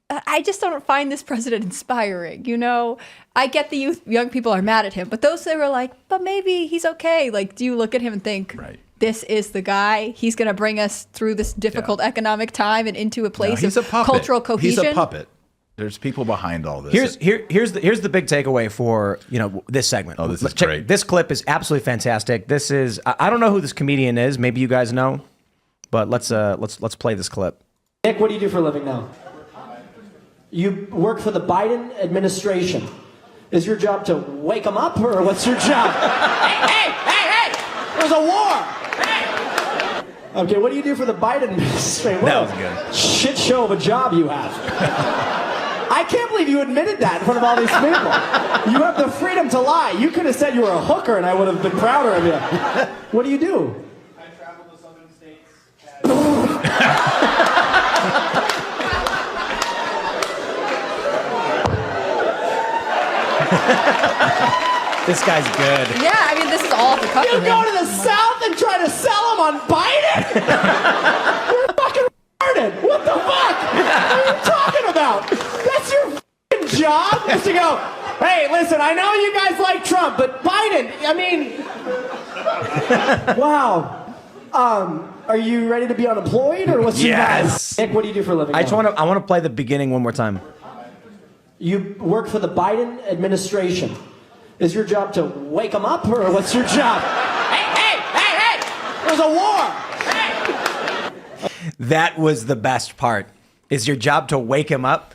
I just don't find this president inspiring. I get the young people are mad at him, but those that were like, but maybe he's okay. Like, do you look at him and think, right, this is the guy? He's going to bring us through this difficult economic time and into a place of cultural cohesion. He's a puppet. There's people behind all this. Here's the big takeaway for this segment. Oh, this is great. This clip is absolutely fantastic. This is I don't know who this comedian is. Maybe you guys know, but let's play this clip. Nick, what do you do for a living now? You work for the Biden administration. Is your job to wake them up, or what's your job? Hey! There's a war! Hey! Okay, what do you do for the Biden administration? That was good. Shit show of a job you have. I can't believe you admitted that in front of all these people. You have the freedom to lie. You could have said you were a hooker and I would have been prouder of you. What do you do? I travel to southern states. This guy's good. Yeah, I mean, this is all the cup. You go to the South and try to sell them on Biden? You're fucking retarded. What the fuck? What are you talking about? That's your fucking job? Is to go, hey, listen, I know you guys like Trump, but Biden, I mean... Wow. Are you ready to be unemployed, or what's your Yes. Nick, what do you do for a living? I want to play the beginning one more time. You work for the Biden administration. Is your job to wake them up, or what's your job? Hey! There's a war! Hey! That was the best part. Is your job to wake him up?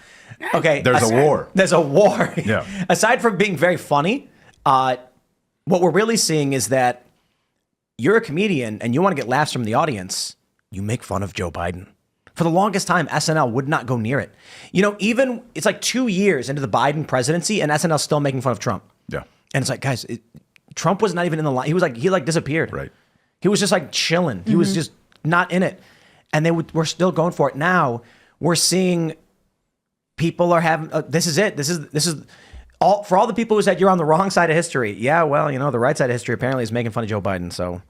Okay. There's a war. There's a war. Yeah. Aside from being very funny, what we're really seeing is that you're a comedian and you want to get laughs from the audience. You make fun of Joe Biden. For the longest time, SNL would not go near it. Even it's like 2 years into the Biden presidency and SNL's still making fun of Trump. Yeah. And it's like, guys, Trump was not even in the line. He disappeared. Right. He was just like chilling. He was just not in it. And we're still going for it. Now we're seeing people are having, this is it. This is all for all the people who said you're on the wrong side of history. Yeah, well, the right side of history apparently is making fun of Joe Biden. So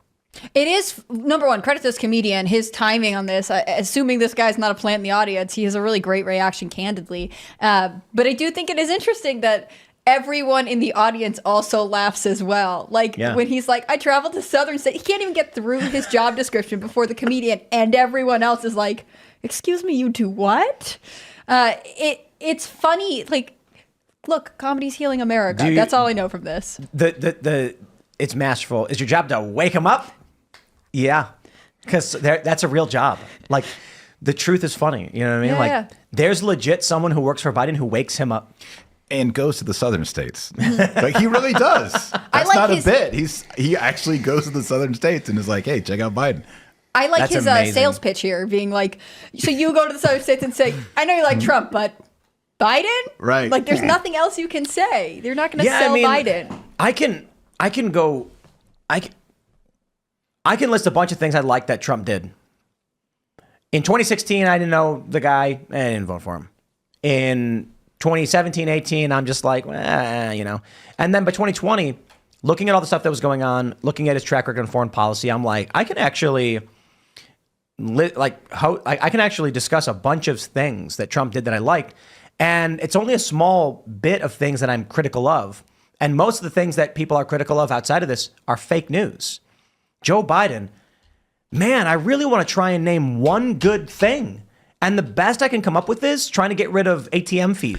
it is, number one, credit to this comedian, his timing on this. Assuming this guy's not a plant in the audience, he has a really great reaction, candidly. But I do think it is interesting that everyone in the audience also laughs as well. Like when he's like, I traveled to southern states. He can't even get through his job description before the comedian and everyone else is like, excuse me, you do what? It's funny. Like, look, comedy's healing America. That's all I know from this. It's masterful. Is your job to wake him up? Yeah, because that's a real job. Like, the truth is funny. You know what I mean? There's legit someone who works for Biden who wakes him up. And goes to the southern states. Like, he really does. That's not a bit. He actually goes to the southern states and is like, hey, check out Biden. I like his sales pitch here being like, so you go to the southern states and say, I know you like Trump, but Biden? Right. Like, there's nothing else you can say. They're not going to sell Biden. I can list a bunch of things I like that Trump did. In 2016, I didn't know the guy, and I didn't vote for him. In 2017, 18, I'm just like, And then by 2020, looking at all the stuff that was going on, looking at his track record on foreign policy, I'm like, I can actually discuss a bunch of things that Trump did that I liked. And it's only a small bit of things that I'm critical of. And most of the things that people are critical of outside of this are fake news. Joe Biden, man, I really want to try and name one good thing. And the best I can come up with is trying to get rid of ATM fees.